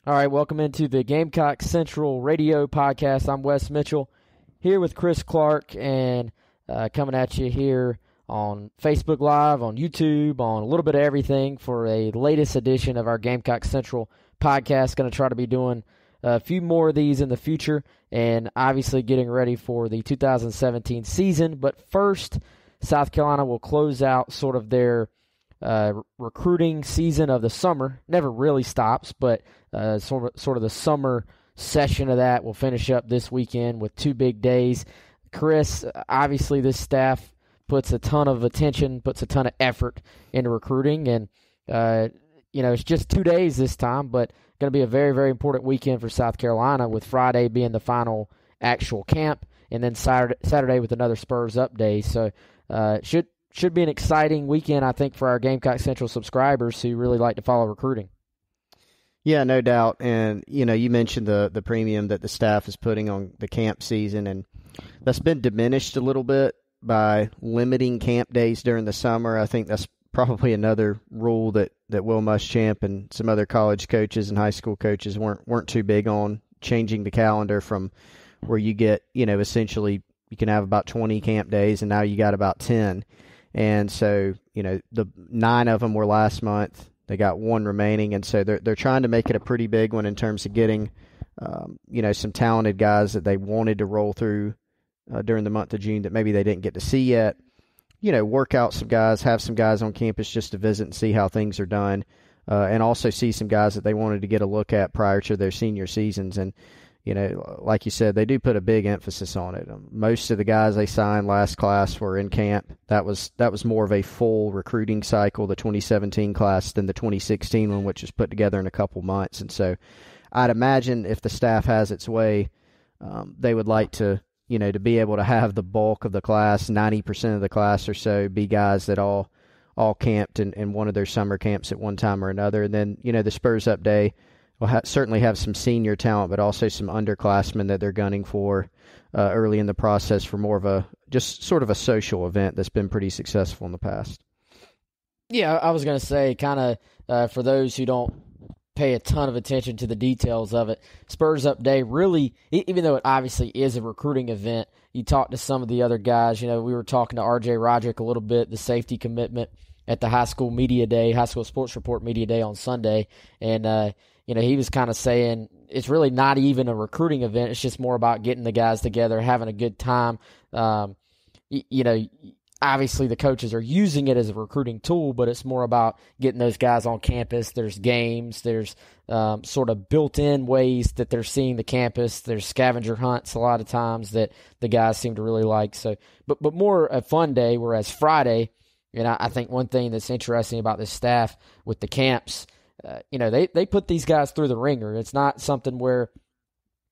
All right, welcome into the Gamecock Central Radio Podcast. I'm Wes Mitchell, here with Chris Clark, and coming at you here on Facebook Live, on YouTube, on a little bit of everything for a latest edition of our Gamecock Central Podcast. Going to try to be doing a few more of these in the future, and obviously getting ready for the 2017 season. But first, South Carolina will close out sort of their recruiting season of the summer. Never really stops, but sort of the summer session of that will finish up this weekend with 2 big days. Chris, obviously this staff puts a ton of attention, puts a ton of effort into recruiting, and it's just 2 days this time, but going to be a very, very important weekend for South Carolina, with Friday being the final actual camp, and then Saturday with another Spurs Up day. So should be an exciting weekend, I think, for our Gamecock Central subscribers who really like to follow recruiting. Yeah, no doubt. And, you mentioned the premium that the staff is putting on the camp season, and that's been diminished a little bit by limiting camp days during the summer. I think that's probably another rule that Will Muschamp and some other college coaches and high school coaches weren't too big on, changing the calendar from where you get, essentially you can have about 20 camp days, and now you got about 10. And so, the 9 of them were last month. They got 1 remaining, and so they're trying to make it a pretty big one in terms of getting, some talented guys that they wanted to roll through during the month of June that maybe they didn't get to see yet. Work out some guys, have some guys on campus just to visit and see how things are done, and also see some guys that they wanted to get a look at prior to their senior seasons. And, like you said, they do put a big emphasis on it. Most of the guys they signed last class were in camp. That was more of a full recruiting cycle, the 2017 class, than the 2016 one, which was put together in a couple months. And so I'd imagine if the staff has its way, they would like to, to be able to have the bulk of the class, 90% of the class or so, be guys that all camped in one of their summer camps at one time or another. And then, the Spurs Up Day will certainly have some senior talent, but also some underclassmen that they're gunning for early in the process for more of just sort of a social event that's been pretty successful in the past. Yeah, I was going to say, kind of for those who don't pay a ton of attention to the details of it, Spurs Up Day really, even though it obviously is a recruiting event, you talk to some of the other guys. We were talking to R.J. Roderick a little bit, the safety commitment at the high school sports report media day on Sunday, and he was kind of saying it's really not even a recruiting event. It's just more about getting the guys together, having a good time. Obviously the coaches are using it as a recruiting tool, but it's more about getting those guys on campus. There's games. There's sort of built-in ways that they're seeing the campus. There's scavenger hunts a lot of times that the guys seem to really like. So, but more a fun day, whereas Friday, I think one thing that's interesting about this staff with the camps, they put these guys through the ringer. It's not something where,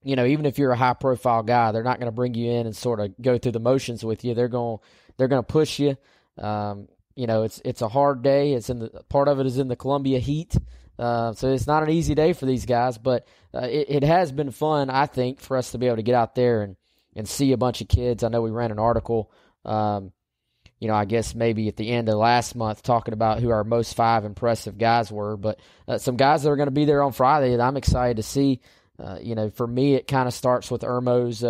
even if you're a high-profile guy, they're not going to bring you in and sort of go through the motions with you. They're going to push you. It's a hard day. Part of it is in the Columbia heat, so it's not an easy day for these guys. But it has been fun, I think, for us to be able to get out there and see a bunch of kids. I know we ran an article. I guess maybe at the end of last month talking about who our most 5 impressive guys were, but some guys that are going to be there on Friday that I'm excited to see. For me, it kind of starts with Irmo's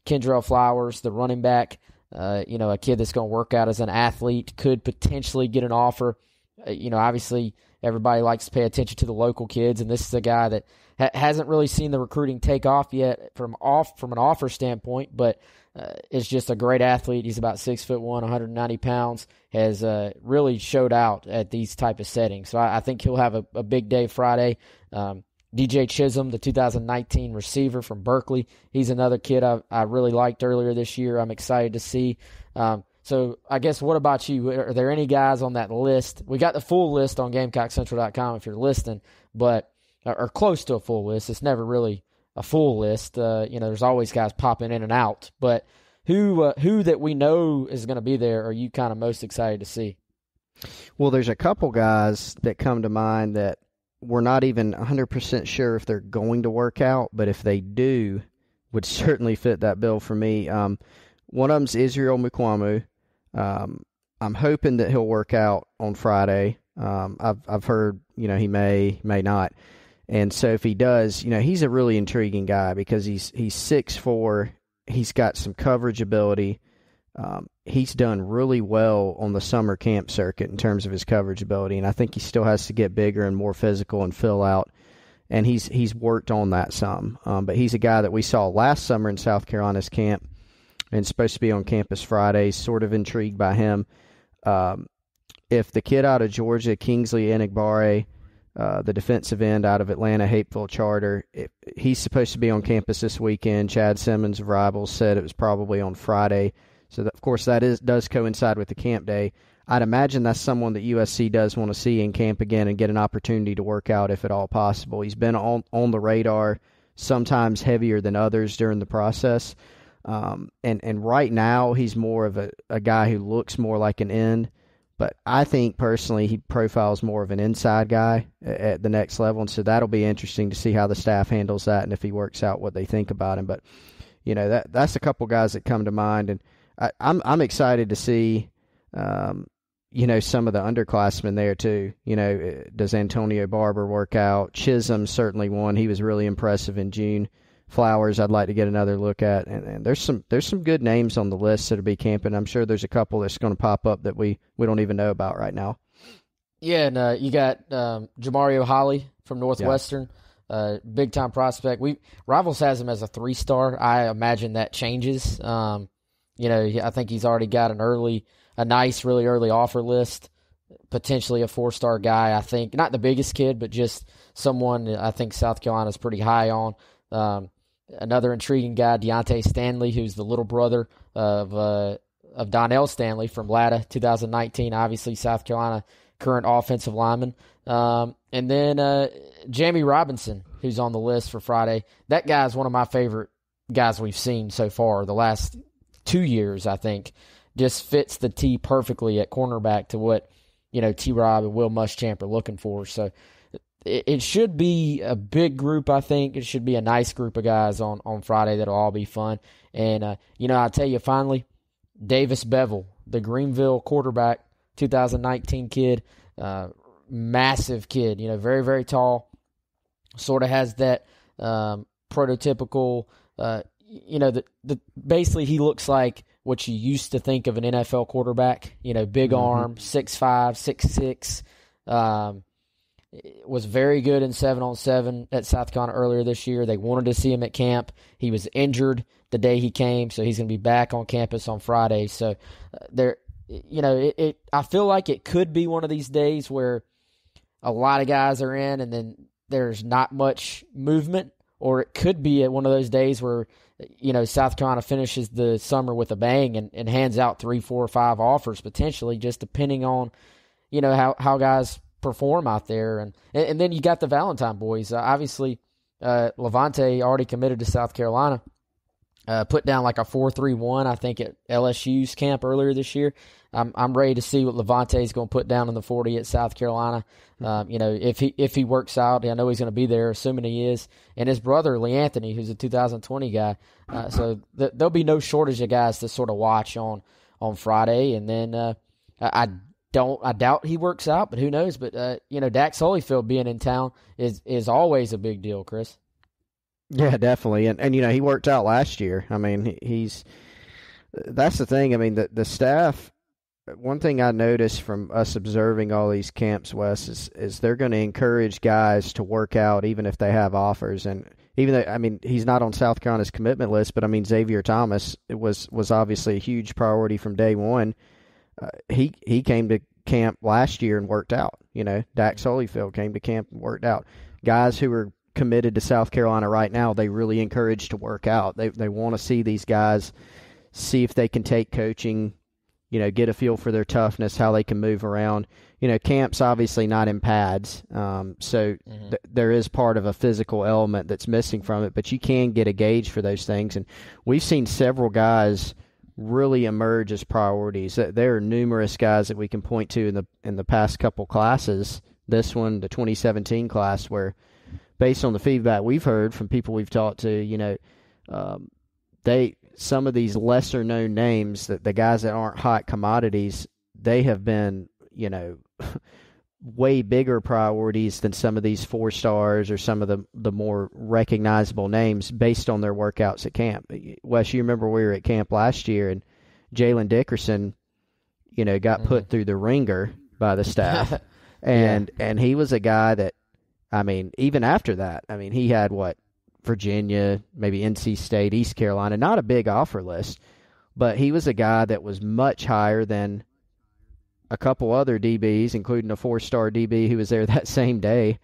Kendrell Flowers, the running back, a kid that's going to work out as an athlete, could potentially get an offer. Obviously everybody likes to pay attention to the local kids, and this is a guy that hasn't really seen the recruiting take off yet from an offer standpoint, but is just a great athlete. He's about 6'1", 190 pounds, has really showed out at these type of settings. So I think he'll have a big day Friday. DJ Chisholm, the 2019 receiver from Berkeley, he's another kid I really liked earlier this year. I'm excited to see. So I guess, what about you? Are there any guys on that list? We got the full list on GamecockCentral.com if you're listening, but or close to a full list. It's never really a full list. There's always guys popping in and out. But who that we know is going to be there are you kind of most excited to see? Well, there's a couple guys that come to mind that we're not even 100% sure if they're going to work out, but if they do, would certainly fit that bill for me. One of them's Israel Mukwamu. I'm hoping that he'll work out on Friday. I've heard, he may not. And so if he does, he's a really intriguing guy because he's 6'4". He's got some coverage ability. He's done really well on the summer camp circuit in terms of his coverage ability, and I think he still has to get bigger and more physical and fill out. And he's worked on that some. But he's a guy that we saw last summer in South Carolina's camp and supposed to be on campus Friday. Sort of intrigued by him. If the kid out of Georgia, Kingsley Enagbare, the defensive end out of Atlanta, Hapeville Charter, he's supposed to be on campus this weekend. Chad Simmons of Rivals said it was probably on Friday. So, of course, that does coincide with the camp day. I'd imagine that's someone that USC does want to see in camp again and get an opportunity to work out if at all possible. He's been on the radar, sometimes heavier than others during the process. And right now he's more of a guy who looks more like an end. But I think personally he profiles more of an inside guy at the next level. And so that'll be interesting to see how the staff handles that and if he works out what they think about him. But, that's a couple guys that come to mind. And I'm excited to see, some of the underclassmen there too. Does Antonio Barber work out? Chisholm's certainly one. He was really impressive in June. Flowers, I'd like to get another look at. And there's some good names on the list that'll be camping. I'm sure there's a couple that's going to pop up that we don't even know about right now. Yeah, and you got Jamario Holly from Northwestern. Yeah. Big-time prospect. Rivals has him as a 3-star. I imagine that changes. I think he's already got a nice, really early offer list, potentially a 4-star guy, I think. Not the biggest kid, but just someone I think South Carolina's pretty high on. Another intriguing guy, Deontay Stanley, who's the little brother of Donnell Stanley from LATA 2019, obviously South Carolina current offensive lineman. And then Jamie Robinson, who's on the list for Friday. That guy's one of my favorite guys we've seen so far the last 2 years, I think. Just fits the T perfectly at cornerback to what, T-Rob and Will Muschamp are looking for. So it should be a big group, I think. It should be a nice group of guys on Friday that'll all be fun. And, I'll tell you, finally, Davis Bevel, the Greenville quarterback, 2019 kid, massive kid, very, very tall, sort of has that prototypical, basically he looks like what you used to think of an NFL quarterback, big arm, 6'5", 6'6", was very good in 7-on-7 at South Carolina earlier this year. They wanted to see him at camp. He was injured the day he came, so he's going to be back on campus on Friday. So I feel like it could be one of these days where a lot of guys are in and then there's not much movement, or it could be one of those days where South Carolina finishes the summer with a bang and hands out 3, 4, 5 offers potentially, just depending on how guys perform out there. And then you got the Valentine boys. Obviously, Levante already committed to South Carolina. Put down like a 4.31, I think, at LSU's camp earlier this year. I'm ready to see what Levante is going to put down in the 40 at South Carolina. If he works out, I know he's going to be there, assuming he is. And his brother, Lee Anthony, who's a 2020 guy. So there'll be no shortage of guys to sort of watch on Friday. And then I doubt he works out, but who knows? But Dax Holyfield being in town is always a big deal, Chris. Yeah, definitely. And he worked out last year. I mean, that's the thing. I mean, the staff, one thing I noticed from us observing all these camps, Wes, is they're going to encourage guys to work out even if they have offers. And even though, he's not on South Carolina's commitment list, but Xavier Thomas was obviously a huge priority from day one. He came to camp last year and worked out. Dax Holyfield came to camp and worked out. Guys who are committed to South Carolina right now, they really encourage to work out. They want to see these guys, see if they can take coaching, get a feel for their toughness, how they can move around. Camp's obviously not in pads, so there is part of a physical element that's missing from it, but you can get a gauge for those things. And we've seen several guys really emerge as priorities. There are numerous guys that we can point to in the past couple classes. This one, the 2017 class, where based on the feedback we've heard from people we've talked to, some of these lesser known names, that the guys that aren't hot commodities, they have been, way bigger priorities than some of these 4-stars or some of the more recognizable names based on their workouts at camp. Wes, you remember we were at camp last year and Jalen Dickerson, got put through the ringer by the staff. And he was a guy that, even after that, he had Virginia, maybe NC State, East Carolina, not a big offer list, but he was a guy that was much higher than a couple other DBs, including a 4-star DB who was there that same day.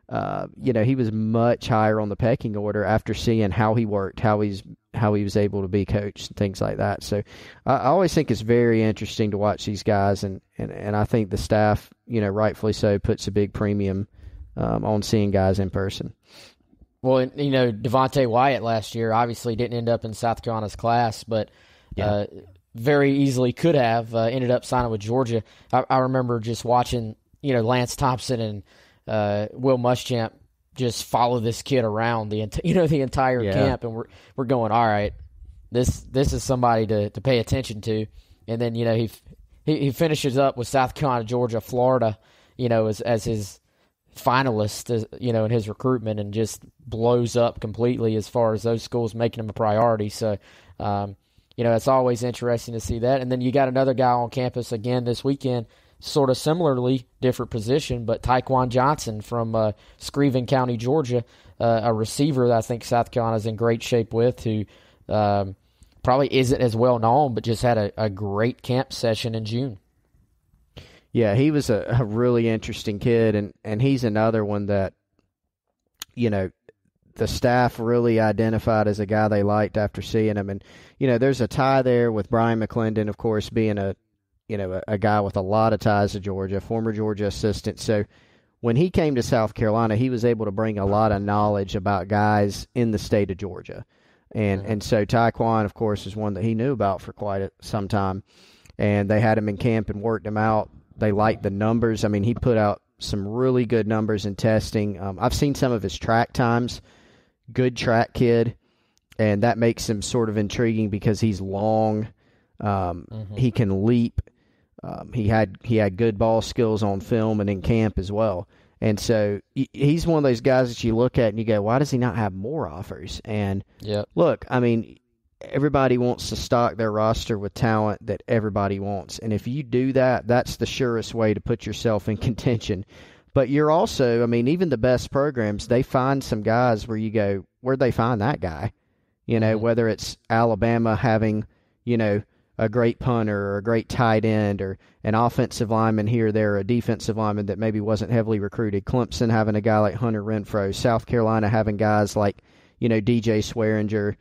He was much higher on the pecking order after seeing how he worked, how he was able to be coached, and things like that. So I always think it's very interesting to watch these guys, and I think the staff, rightfully so, puts a big premium on seeing guys in person. Well, Devontae Wyatt last year obviously didn't end up in South Carolina's class, but very easily could have ended up signing with Georgia. I remember just watching, Lance Thompson and Will Muschamp just follow this kid around the entire camp, and we're going, all right, this is somebody to pay attention to. And then he finishes up with South Carolina, Georgia, Florida, as his finalist, in his recruitment, and just blows up completely as far as those schools making him a priority. So. It's always interesting to see that. And then you got another guy on campus again this weekend, sort of similarly, different position, but Tyquan Johnson from Screven County, Georgia, a receiver that I think South Carolina's in great shape with, who probably isn't as well known, but just had a great camp session in June. Yeah, he was a really interesting kid, and he's another one that, the staff really identified as a guy they liked after seeing him. And, there's a tie there with Brian McClendon, of course, being a guy with a lot of ties to Georgia, former Georgia assistant. So when he came to South Carolina, he was able to bring a lot of knowledge about guys in the state of Georgia. And so Tyquan, of course, is one that he knew about for quite some time. And they had him in camp and worked him out. They liked the numbers. He put out some really good numbers in testing. I've seen some of his track times. Good track kid, and that makes him sort of intriguing because he's long. He can leap. He had good ball skills on film and in camp as well. And so he's one of those guys that you look at and you go, why does he not have more offers? And look, everybody wants to stock their roster with talent that everybody wants. And if you do that, that's the surest way to put yourself in contention. But you're also, even the best programs, they find some guys where you go, where'd they find that guy? Whether it's Alabama having, a great punter or a great tight end or an offensive lineman here or there, a defensive lineman that maybe wasn't heavily recruited. Clemson having a guy like Hunter Renfro. South Carolina having guys like, DJ Swearinger,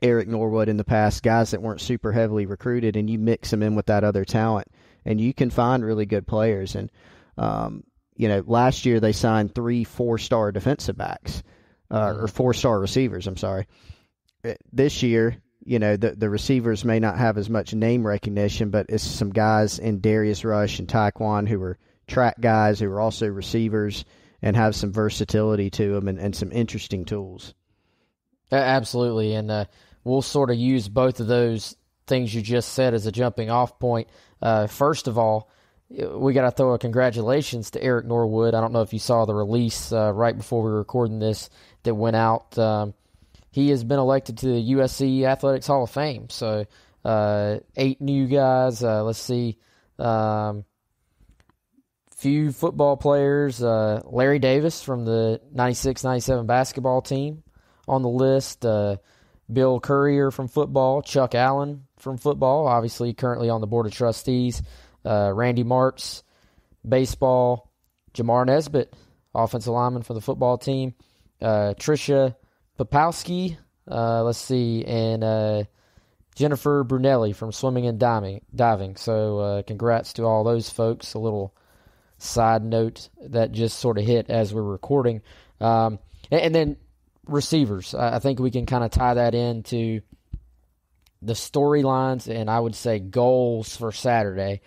Eric Norwood in the past, guys that weren't super heavily recruited, and you mix them in with that other talent, and you can find really good players. And, last year they signed 3 4-star defensive backs, or 4-star receivers, I'm sorry. This year, the receivers may not have as much name recognition, but it's some guys in Darius Rush and Tyquan who are track guys who are also receivers and have some versatility to them and some interesting tools. Absolutely, and we'll sort of use both of those things you just said as a jumping off point. First of all, we got to throw a congratulations to Eric Norwood. I don't know if you saw the release right before we were recording this that went out. He has been elected to the USC Athletics Hall of Fame. So 8 new guys. Let's see. Few football players. Larry Davis from the 96-97 basketball team on the list. Bill Courier from football. Chuck Allen from football, obviously currently on the Board of Trustees. Randy Martz, baseball. Jamar Nesbitt, offensive lineman for the football team. Tricia Popowski, let's see, and Jennifer Brunelli from swimming and diving. So congrats to all those folks. A little side note that just sort of hit as we're recording. And then receivers. I think we can kind of tie that into the storylines and I would say goals for Saturday.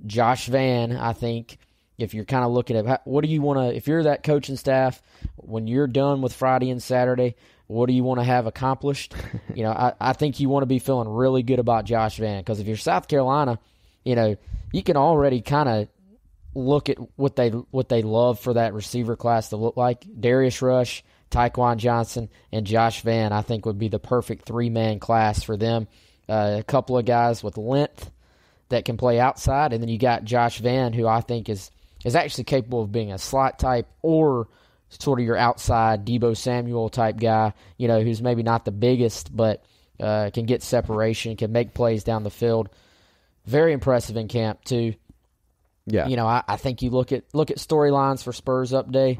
Josh Vann, I think, if you're kind of looking at what do you want to, if you're that coaching staff, when you're done with Friday and Saturday, what do you want to have accomplished? I think you want to be feeling really good about Josh Vann because if you're South Carolina, you can already kind of look at what they love for that receiver class to look like, Darius Rush, Tyquan Johnson, and Josh Vann, I think would be the perfect three-man class for them. A couple of guys with length that can play outside, and then you got Josh Vann, who I think is actually capable of being a slot type or sort of your outside Deebo Samuel type guy, who's maybe not the biggest, but can get separation, can make plays down the field. Very impressive in camp too. Yeah. I think you look at storylines for Spurs Up Day.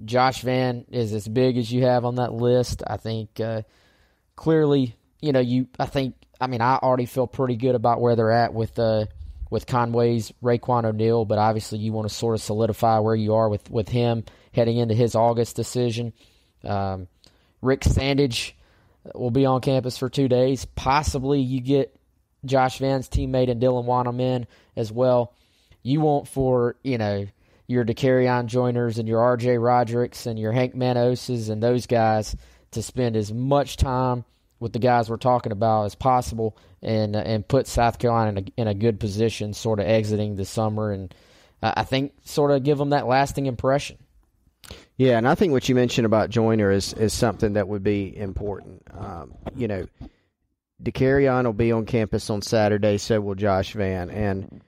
Josh Vann is as big as you have on that list. I think clearly, I already feel pretty good about where they're at with Conway's Raekwon O'Neal, but obviously you want to sort of solidify where you are with him heading into his August decision. Rick Sandage will be on campus for 2 days. Possibly you get Josh Vann's teammate and Dylan Wanham in as well. You want for, your DeCarrion Joiners and your R.J. Rodericks and your Hank Manoses and those guys to spend as much time with the guys we're talking about as possible and put South Carolina in a good position sort of exiting the summer and I think sort of give them that lasting impression. Yeah, and I think what you mentioned about Joyner is something that would be important. DeCarrion will be on campus on Saturday, so will Josh Vann. And,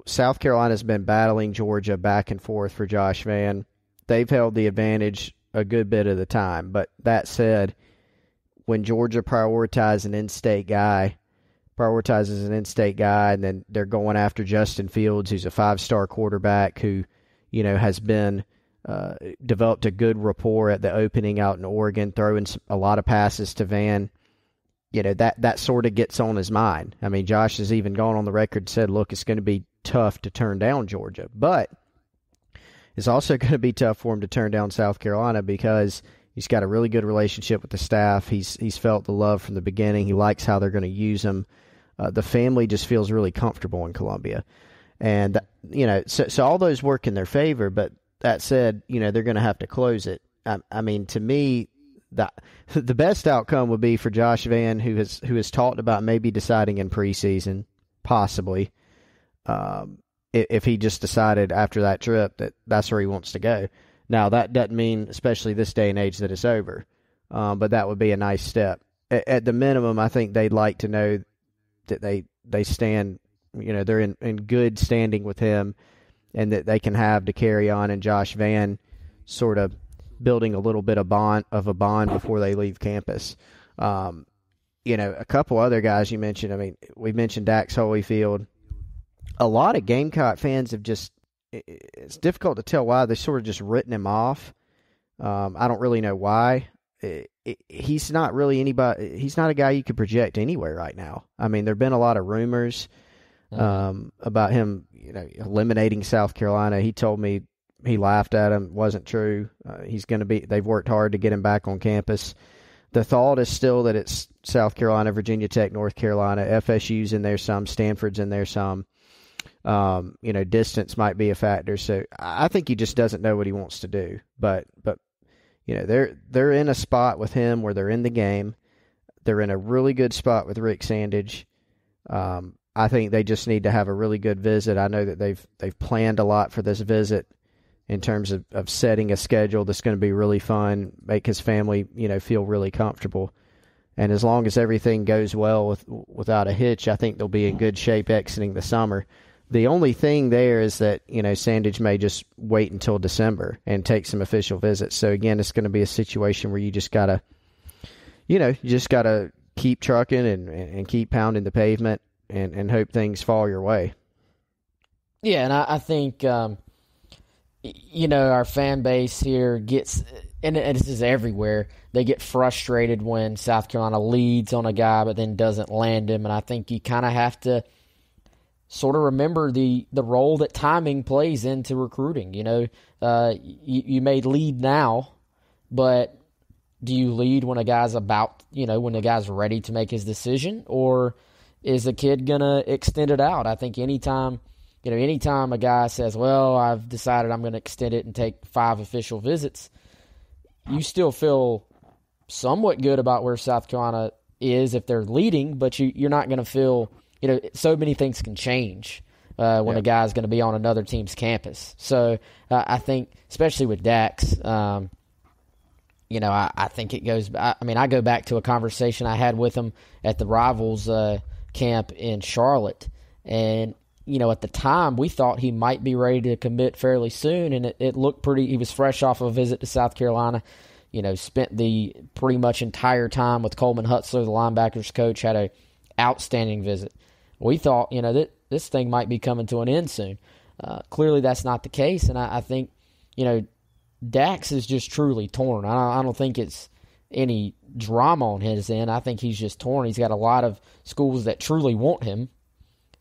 South Carolina's been battling Georgia back and forth for Josh Vann. They've held the advantage a good bit of the time. But that said, when Georgia prioritizes an in-state guy, and then they're going after Justin Fields, who's a five-star quarterback who, has been developed a good rapport at the opening out in Oregon, throwing a lot of passes to Vann. That sort of gets on his mind. I mean, Josh has even gone on the record and said, look, it's going to be tough to turn down Georgia. But it's also going to be tough for him to turn down South Carolina because he's got a really good relationship with the staff. He's felt the love from the beginning. He likes how they're going to use him. The family just feels really comfortable in Columbia. And, so all those work in their favor. But that said, they're going to have to close it. I mean, to me, the best outcome would be for Josh Vann, who has talked about maybe deciding in preseason, possibly, if he just decided after that trip that that's where he wants to go. Now, that doesn't mean, especially this day and age, that it's over, but that would be a nice step. At the minimum, I think they'd like to know that they stand, they're in good standing with him, and that they can have DeCarrion and Josh Vann sort of building a little bit of a bond before they leave campus. A couple other guys you mentioned. I mean, we mentioned Dax Holyfield. A lot of Gamecock fans have it's difficult to tell why, they sort of just written him off. I don't really know why. He's not really anybody. He's not a guy you could project anywhere right now. I mean, there've been a lot of rumors about him, eliminating South Carolina. He told me he laughed at him. Wasn't true. He's going to be. They've worked hard to get him back on campus. The thought is still that it's South Carolina, Virginia Tech, North Carolina. FSU's in there some. Stanford's in there some. Distance might be a factor. So I think he just doesn't know what he wants to do. But they're in a spot with him where they're in the game. They're in a really good spot with Rick Sandage. I think they just need to have a really good visit. I know that they've planned a lot for this visit in terms of setting a schedule that's going to be really fun, make his family, feel really comfortable. And as long as everything goes well without a hitch, I think they'll be in good shape exiting the summer. The only thing there is that, Sandage may just wait until December and take some official visits. So again, it's going to be a situation where you just gotta keep trucking and keep pounding the pavement and hope things fall your way. Yeah, and I think our fan base here gets, and this is everywhere, they get frustrated when South Carolina leads on a guy but then doesn't land him, and I think you kind of have to sort of remember the role that timing plays into recruiting. You may lead now, but do you lead when a guy's when the guy's ready to make his decision, or is a kid going to extend it out? I think anytime a guy says, well, I've decided I'm going to extend it and take 5 official visits, you still feel somewhat good about where South Carolina is if they're leading, but you're not going to feel, so many things can change when a guy's going to be on another team's campus. So I think, especially with Dax, I think it goes. I go back to a conversation I had with him at the Rivals camp in Charlotte, and at the time we thought he might be ready to commit fairly soon, and it looked pretty. He was fresh off a visit to South Carolina. Spent the pretty much entire time with Coleman Hutzler, the linebackers coach, had a outstanding visit. We thought, that this thing might be coming to an end soon. Clearly that's not the case, and I think, Dax is just truly torn. I don't think it's any drama on his end. I think he's just torn. He's got a lot of schools that truly want him.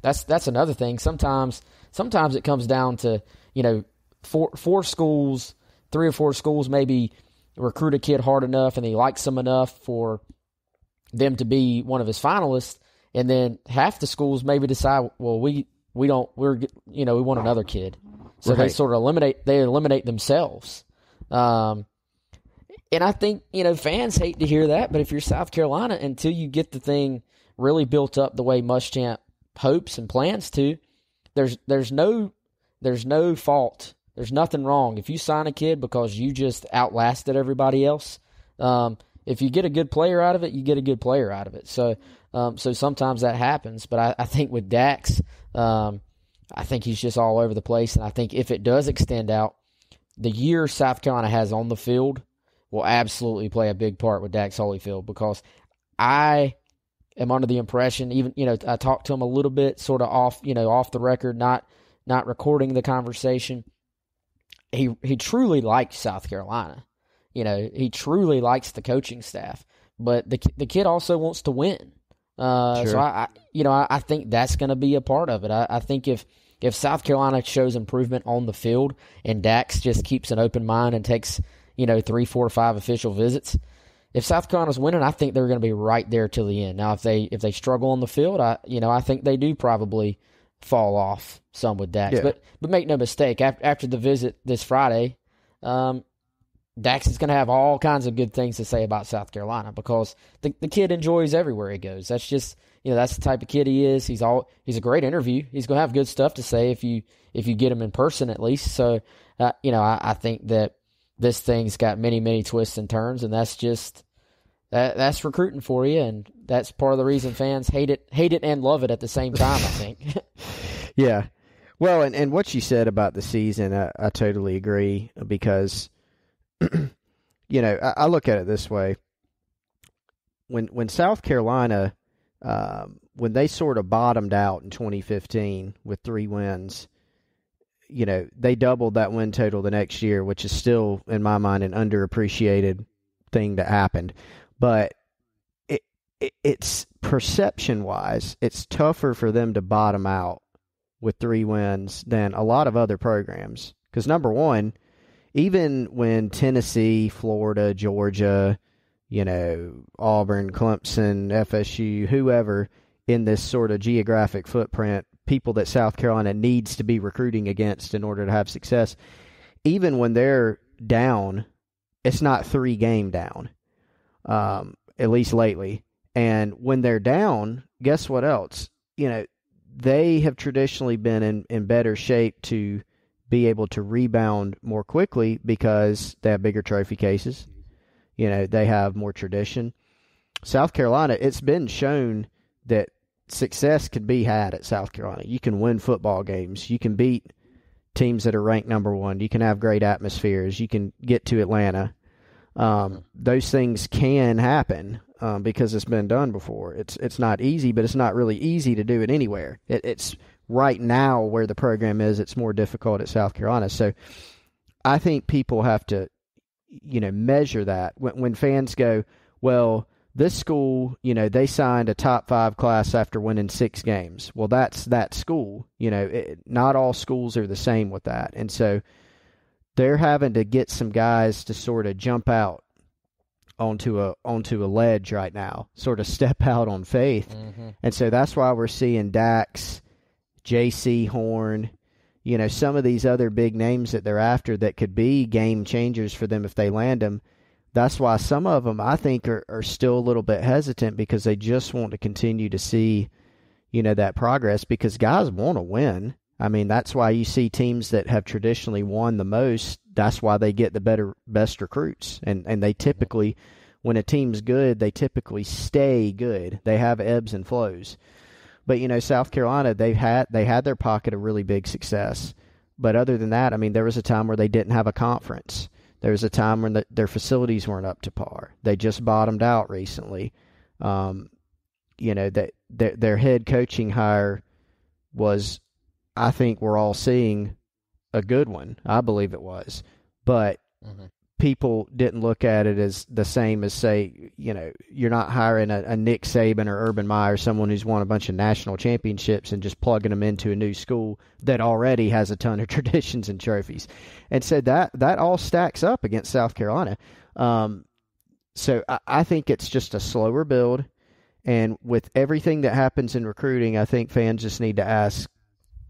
That's another thing. Sometimes it comes down to, four schools, 3 or 4 schools maybe recruit a kid hard enough and he likes them enough for them to be one of his finalists, and then half the schools maybe decide, well, we want another kid. So right. they sort of eliminate themselves. And I think, fans hate to hear that, but if you're South Carolina, until you get the thing really built up the way Muschamp hopes and plans to, there's no fault. There's nothing wrong. If you sign a kid because you just outlasted everybody else, if you get a good player out of it, you get a good player out of it. So sometimes that happens. But I think with Dax, I think he's just all over the place. And I think if it does extend out, the year South Carolina has on the field will absolutely play a big part with Dax Holyfield, because I am under the impression, even, I talked to him a little bit sort of off the record, not recording the conversation. He truly likes South Carolina. He truly likes the coaching staff, but the kid also wants to win. Sure. So I think that's going to be a part of it. I think if South Carolina shows improvement on the field and Dax just keeps an open mind and takes 3, 4, 5 official visits, if South Carolina's winning, I think they're going to be right there till the end. Now, if they struggle on the field, I think they do probably fall off some with Dax. Yeah. But make no mistake, after the visit this Friday, Dax is going to have all kinds of good things to say about South Carolina, because the kid enjoys everywhere he goes. That's just, that's the type of kid he is. He's a great interview. He's going to have good stuff to say if you get him in person at least. So, I think that this thing's got many, many twists and turns, and that's just that's recruiting for you, and that's part of the reason fans hate it and love it at the same time, I think. Yeah. Well, and what you said about the season, I totally agree, because I look at it this way. When South Carolina, when they sort of bottomed out in 2015 with 3 wins, they doubled that win total the next year, which is still, in my mind, an underappreciated thing that happened. But it's perception-wise, it's tougher for them to bottom out with 3 wins than a lot of other programs. Because, number one, even when Tennessee, Florida, Georgia, Auburn, Clemson, FSU, whoever in this sort of geographic footprint, people that South Carolina needs to be recruiting against in order to have success, even when they're down, it's not 3-game down, at least lately. And when they're down, guess what else? They have traditionally been in better shape to be able to rebound more quickly because they have bigger trophy cases. They have more tradition. South Carolina, it's been shown that success can be had at South Carolina. You can win football games. You can beat teams that are ranked number 1. You can have great atmospheres. You can get to Atlanta. Those things can happen because it's been done before. It's not easy, but it's not really easy to do it anywhere. It's right now where the program is, it's more difficult at South Carolina. So I think people have to, measure that. When fans go, well, this school, they signed a top 5 class after winning 6 games. Well, that's that school. Not all schools are the same with that. And so they're having to get some guys to sort of jump out onto a ledge right now, sort of step out on faith. Mm-hmm. And so that's why we're seeing Dax, J.C. Horn, some of these other big names that they're after that could be game changers for them if they land them. That's why some of them, I think, are still a little bit hesitant, because they just want to continue to see, that progress, because guys want to win. I mean, that's why you see teams that have traditionally won the most. That's why they get the best recruits, and they typically, when a team's good, they typically stay good. They have ebbs and flows. But South Carolina, they had their pocket of really big success. But other than that, I mean, there was a time where they didn't have a conference. There was a time when their facilities weren't up to par. They just bottomed out recently. That their head coaching hire was, I think we're all seeing, a good one. I believe it was. But people didn't look at it as the same as, say, you're not hiring a Nick Saban or Urban Meyer, someone who's won a bunch of national championships, and just plugging them into a new school that already has a ton of traditions and trophies. And so that all stacks up against South Carolina. So I think it's just a slower build. And with everything that happens in recruiting, I think fans just need to ask,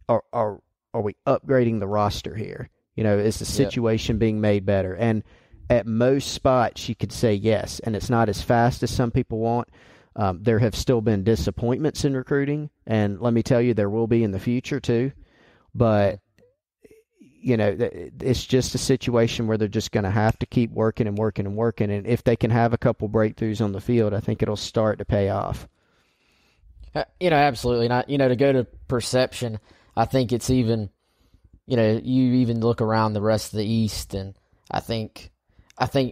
are we upgrading the roster here? Is the situation being made better? And at most spots, you could say yes, and it's not as fast as some people want. There have still been disappointments in recruiting, and let me tell you, there will be in the future too. But, it's just a situation where they're just going to have to keep working and working and working. And if they can have a couple breakthroughs on the field, I think it'll start to pay off. Absolutely not. To go to perception, I think it's even, you even look around the rest of the East, and I think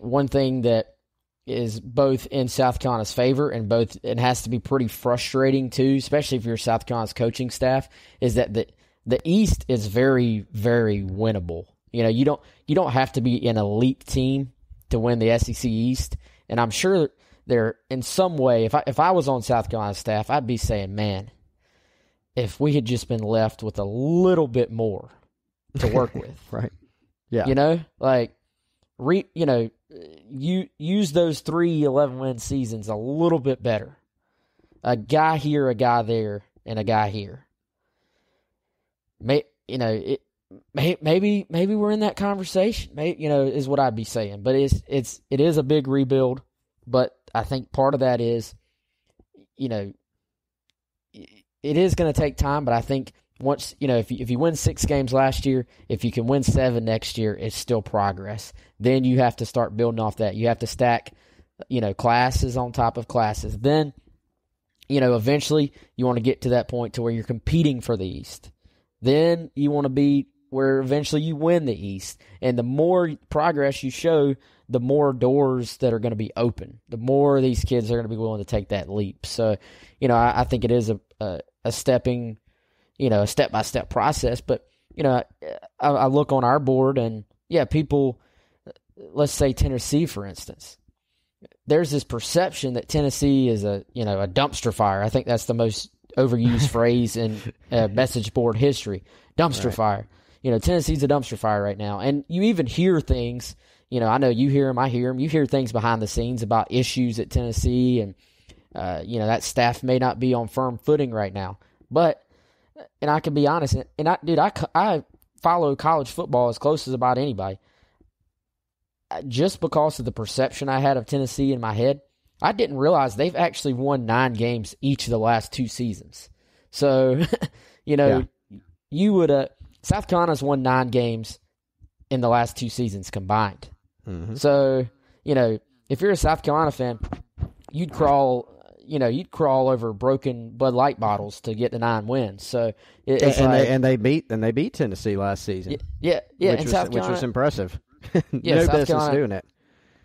one thing that is both in South Carolina's favor and it has to be pretty frustrating too, especially if you're South Carolina's coaching staff, is that the East is very, very winnable. You don't have to be an elite team to win the SEC East, and I'm sure there in some way, if I was on South Carolina's staff, I'd be saying, man, if we had just been left with a little bit more to work with, right? Yeah, you use those 3 11-win seasons a little bit better. A guy here, a guy there, and a guy here. Maybe we're in that conversation. Is what I'd be saying. But it is a big rebuild. But I think part of that is, it is going to take time. But I think once if you win 6 games last year, if you can win 7 next year, it's still progress. Then you have to start building off that. You have to stack, classes on top of classes. Then, eventually you want to get to that point to where you're competing for the East. Then you want to be where eventually you win the East. And the more progress you show, the more doors that are going to be open. The more these kids are going to be willing to take that leap. So, I think it is a step-by-step process. But, I look on our board and, people, let's say Tennessee, for instance. There's this perception that Tennessee is a dumpster fire. I think that's the most overused phrase in message board history. Dumpster fire. Tennessee's a dumpster fire right now. And you even hear things, I know you hear them, I hear them. You hear things behind the scenes about issues at Tennessee, and, that staff may not be on firm footing right now. But, and I can be honest, and I follow college football as close as about anybody. Just because of the perception I had of Tennessee in my head, I didn't realize they've actually won 9 games each of the last 2 seasons. So, you would South Carolina's won 9 games in the last 2 seasons combined. Mm-hmm. So, if you're a South Carolina fan, you'd crawl over broken Bud Light bottles to get to 9 wins. So they beat Tennessee last season. Yeah, which was impressive. Yeah, no South business Carolina, doing it.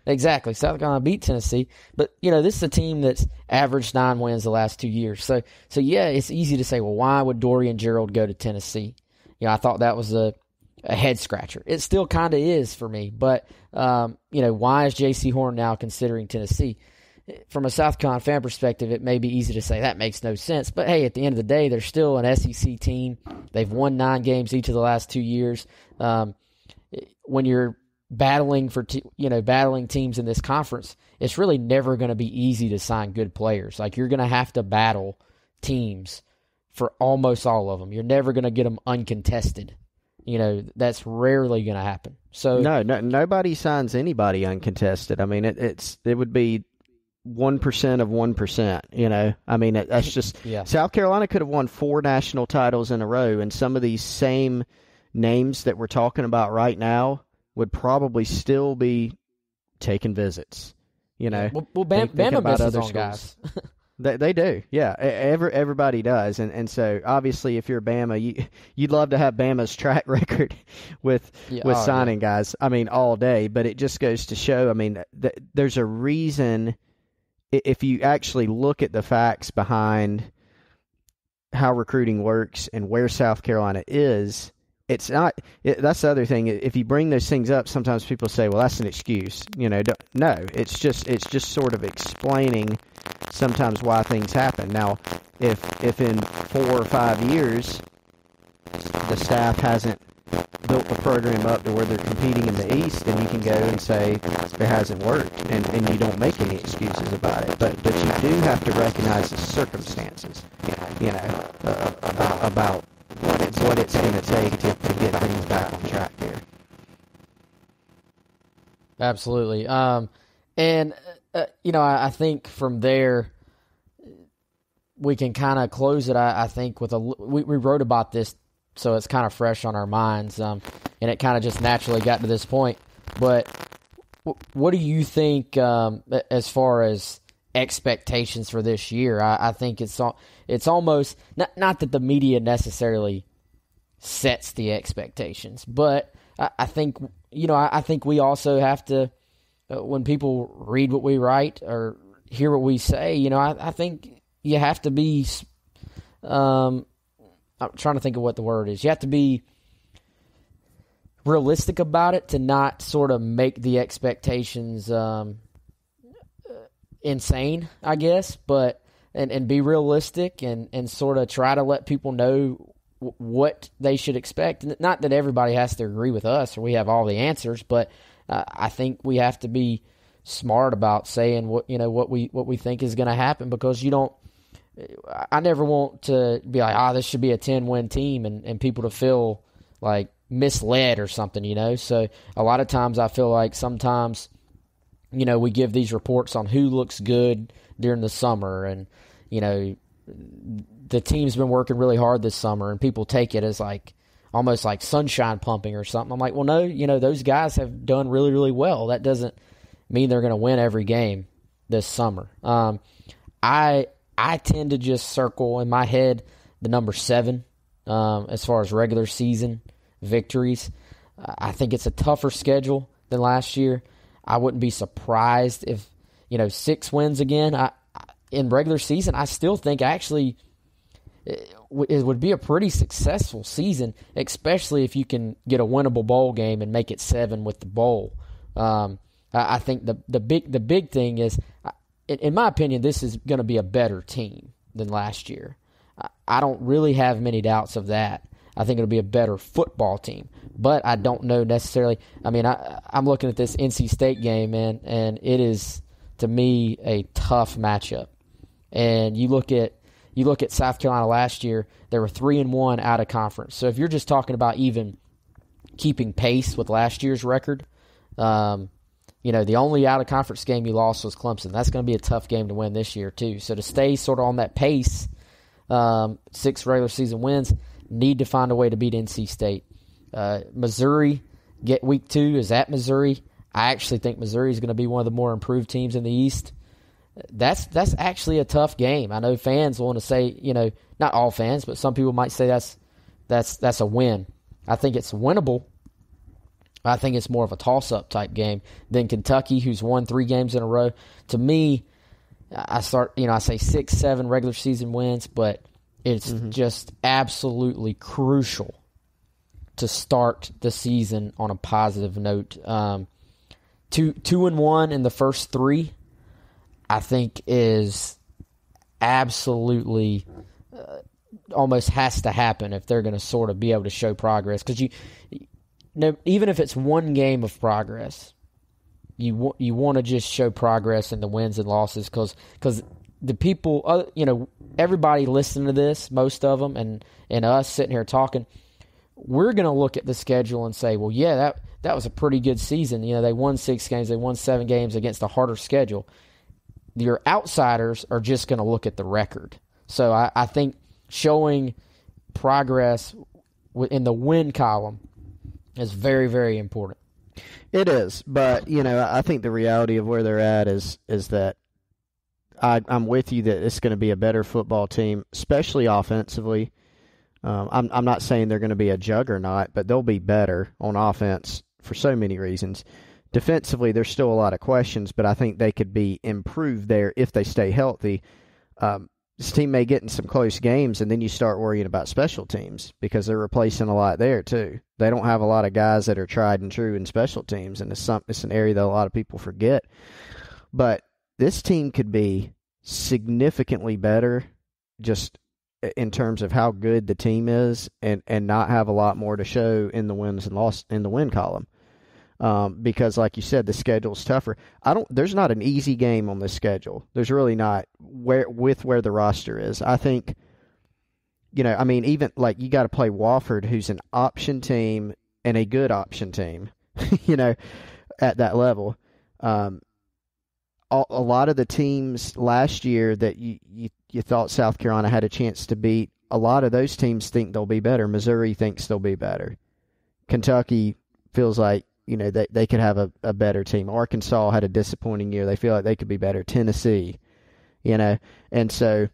Exactly. South Carolina beat Tennessee. But, this is a team that's averaged 9 wins the last 2 years. So yeah, it's easy to say, well, why would Dorian Gerald go to Tennessee? I thought that was a head scratcher. It still kind of is for me. But, why is J.C. Horn now considering Tennessee? From a South Carolina fan perspective, it may be easy to say that makes no sense. But, hey, at the end of the day, they're still an SEC team. They've won 9 games each of the last 2 years. When you're battling battling teams in this conference, it's really never going to be easy to sign good players. Like, you're going to have to battle teams for almost all of them. You're never going to get them uncontested. That's rarely going to happen. So no, nobody signs anybody uncontested. I mean, it would be 1% of 1%, you know. I mean, that's just Yeah. South Carolina could have won 4 national titles in a row, and some of these same names that we're talking about right now would probably still be taking visits, you know. Well, thinking Bama about misses other on schools. guys. They do, yeah. Everybody does, and so obviously, if you're Bama, you'd love to have Bama's track record with signing guys. I mean, all day. But it just goes to show. I mean, there's a reason. If you actually look at the facts behind how recruiting works and where South Carolina is, it's not. That's the other thing. If you bring those things up, sometimes people say, "Well, that's an excuse." You know, no. It's just sort of explaining sometimes why things happen. Now, if in 4 or 5 years the staff hasn't built the program up to where they're competing in the East, then you can go and say it hasn't worked, and you don't make any excuses about it. But you do have to recognize the circumstances, you know, about what it's going to take to get things back on track here. Absolutely. And you know, I think from there we can kind of close it. I think with we wrote about this, so it's kind of fresh on our minds, and it kind of just naturally got to this point. But what do you think as far as expectations for this year? I think it's almost not that the media necessarily sets the expectations, but I think, you know, I think we also have to, when people read what we write or hear what we say, you know, I think you have to be, I'm trying to think of what the word is. You have to be realistic about it to not sort of make the expectations insane, I guess, but and be realistic and sort of try to let people know what they should expect. Not that everybody has to agree with us or we have all the answers, but I think we have to be smart about saying what we think is going to happen, because I never want to be like, this should be a 10-win team and people to feel like misled or something, you know. So a lot of times I feel like sometimes, you know, we give these reports on who looks good during the summer, and, you know, the team's been working really hard this summer, and people take it as like almost like sunshine pumping or something. I'm like, well, no, you know, those guys have done really, really well. That doesn't mean they're going to win every game this summer. I tend to just circle in my head the number 7 as far as regular season victories. I think it's a tougher schedule than last year. I wouldn't be surprised if, you know, 6 wins again. In regular season, I still think actually it would be a pretty successful season, especially if you can get a winnable bowl game and make it 7 with the bowl. I think the big thing is, in my opinion, this is going to be a better team than last year. I don't really have many doubts of that. I think it'll be a better football team, but I don't know necessarily. I mean, I'm looking at this NC State game, man, and it is, to me, a tough matchup. And you look at South Carolina last year; they were 3-1 out of conference. So if you're just talking about even keeping pace with last year's record, you know, the only out of conference game you lost was Clemson. That's going to be a tough game to win this year too. So to stay sort of on that pace, 6 regular season wins, need to find a way to beat NC State. Missouri, get week 2 is at Missouri. I actually think Missouri is going to be one of the more improved teams in the East. That's actually a tough game. I know fans want to say, you know, not all fans, but some people might say that's a win. I think it's winnable. I think it's more of a toss-up type game than Kentucky, who's won 3 games in a row. To me, I say 6, 7 regular season wins, but it's just absolutely crucial to start the season on a positive note. 2-1 in the first 3, I think, is absolutely almost has to happen if they're going to sort of be able to show progress. Because even if it's 1 game of progress, you want to just show progress in the wins and losses, because the people, you know, everybody listening to this, most of them, and us sitting here talking, we're going to look at the schedule and say, well, yeah, that was a pretty good season. You know, they won 6 games, they won 7 games against a harder schedule. your outsiders are just going to look at the record. So I think showing progress in the win column is very, very important. It is, but I think the reality of where they're at is that I'm with you that it's going to be a better football team, especially offensively. I'm not saying they're going to be a juggernaut, but they'll be better on offense for so many reasons. Defensively, there's still a lot of questions, but I think they could be improved there if they stay healthy. This team may get in some close games, and then you start worrying about special teams because they're replacing a lot there too. They don't have a lot of guys that are tried and true in special teams, and it's an area that a lot of people forget. But this team could be significantly better just in terms of how good the team is and not have a lot more to show in the wins and loss in the win column. Because like you said, the schedule's tougher. There's not an easy game on this schedule. There's really not where the roster is. I think, even like you got to play Wofford, who's an option team and a good option team, at that level. A lot of the teams last year that you thought South Carolina had a chance to beat, a lot of those teams think they'll be better. Missouri thinks they'll be better. Kentucky feels like, they could have a better team. Arkansas had a disappointing year. They feel like they could be better. Tennessee, and so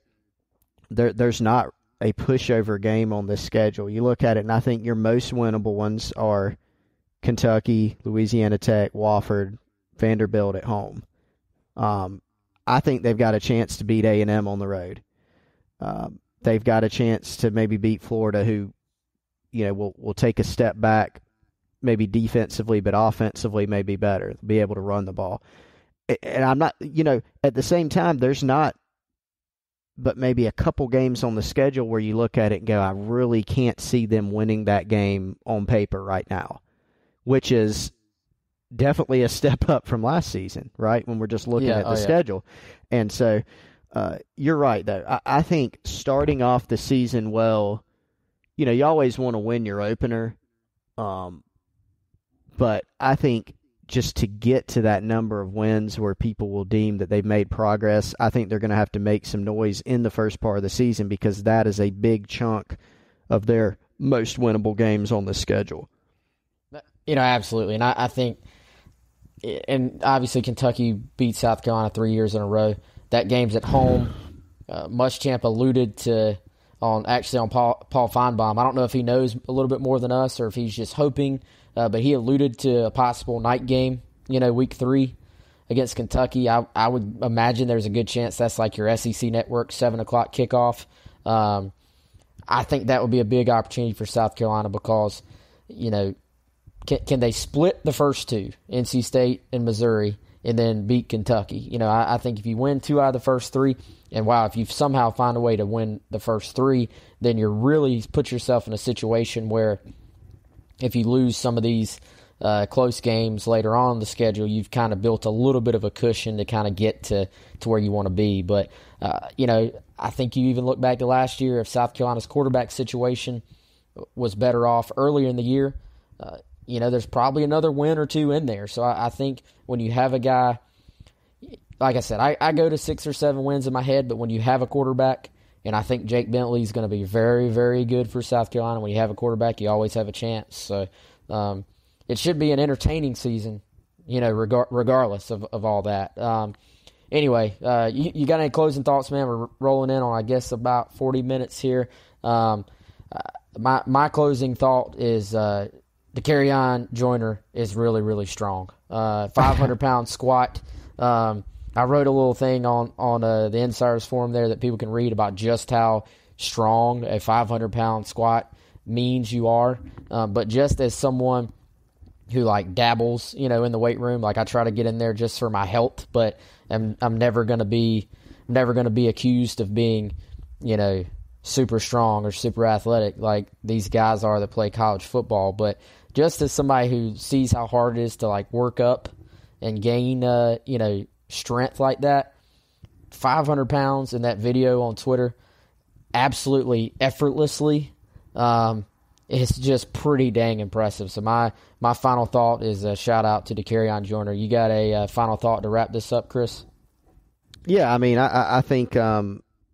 there's not a pushover game on this schedule. You look at it, and I think your most winnable ones are Kentucky, Louisiana Tech, Wofford, Vanderbilt at home. I think they've got a chance to beat A&M on the road. They've got a chance to maybe beat Florida, who, will take a step back, maybe defensively, but offensively may be better, be able to run the ball. And I'm not, at the same time, there's not but maybe a couple games on the schedule where you look at it and go, I really can't see them winning that game on paper right now, which is definitely a step up from last season, right, when we're just looking at the schedule. And so you're right, though. I think starting off the season well, you always want to win your opener, but I think just to get to that number of wins where people will deem that they've made progress, I think they're going to have to make some noise in the first part of the season because that is a big chunk of their most winnable games on the schedule. Absolutely. And I think, and obviously Kentucky beat South Carolina 3 years in a row. That game's at home. Muschamp alluded to on Paul Feinbaum. I don't know if he knows a little bit more than us or if he's just hoping, but he alluded to a possible night game, week 3 against Kentucky. I would imagine there's a good chance that's like your SEC network 7 o'clock kickoff. I think that would be a big opportunity for South Carolina because, can they split the first two, NC State and Missouri, and then beat Kentucky? I think if you win 2 out of the first 3, and if you somehow find a way to win the first 3, then you're really put yourself in a situation where if you lose some of these close games later on in the schedule, you've kind of built a little bit of a cushion to kind of get to where you want to be. But, I think you even look back to last year, if South Carolina's quarterback situation was better off earlier in the year, there's probably another win or 2 in there. So I think when you have a guy, like I said, I go to 6 or 7 wins in my head, but when you have a quarterback, and I think Jake Bentley is going to be very, very good for South Carolina. When you have a quarterback, you always have a chance. So it should be an entertaining season, regardless of all that. Anyway, you got any closing thoughts, man? We're rolling in on, I guess, about 40 minutes here. My closing thought is Dakereon Joyner is really, really strong. 500-pound squat. I wrote a little thing on the Insiders Forum there that people can read about just how strong a 500-pound squat means you are. But just as someone who dabbles, in the weight room, I try to get in there just for my health, but I'm never going to be accused of being, super strong or super athletic like these guys are that play college football. But just as somebody who sees how hard it is to work up and gain, strength like that, 500 pounds in that video on Twitter, absolutely effortlessly, it's just pretty dang impressive. So my final thought is a shout out to Dakereon Joyner. You got a final thought to wrap this up, Chris? Yeah, I mean, I think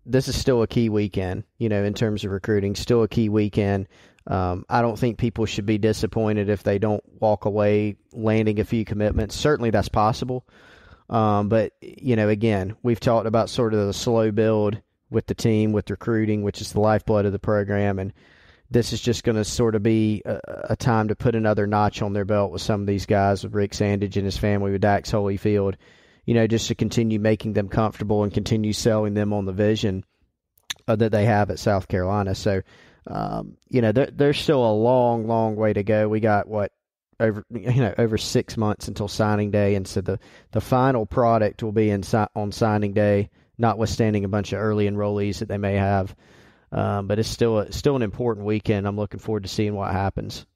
this is still a key weekend, in terms of recruiting, still a key weekend. I don't think people should be disappointed if they don't walk away landing a few commitments. Certainly that's possible. But, again, we've talked about sort of the slow build with the team, with recruiting, which is the lifeblood of the program. And this is just going to sort of be a time to put another notch on their belt with some of these guys, with Rick Sandage and his family, with Dax Holyfield, just to continue making them comfortable and continue selling them on the vision that they have at South Carolina. So, there's still a long, long way to go. We got over 6 months until signing day, and so the final product will be on signing day, notwithstanding a bunch of early enrollees that they may have. But it's still an important weekend. I'm looking forward to seeing what happens.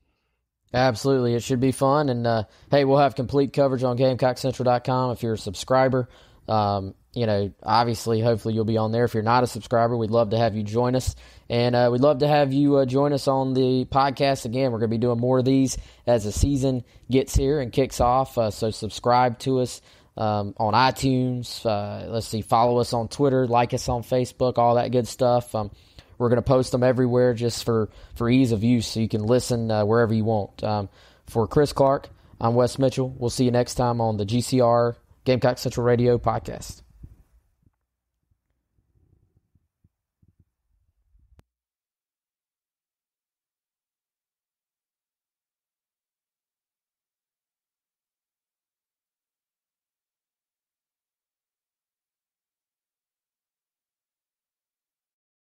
Absolutely. It should be fun. And, hey, we'll have complete coverage on GamecockCentral.com if you're a subscriber. Obviously, hopefully you'll be on there. If you're not a subscriber, we'd love to have you join us. And we'd love to have you join us on the podcast again. We're going to be doing more of these as the season gets here and kicks off. So subscribe to us on iTunes. Follow us on Twitter, like us on Facebook, all that good stuff. We're going to post them everywhere just for ease of use, so you can listen wherever you want. For Chris Clark, I'm Wes Mitchell. We'll see you next time on the GCR Gamecock Central Radio podcast.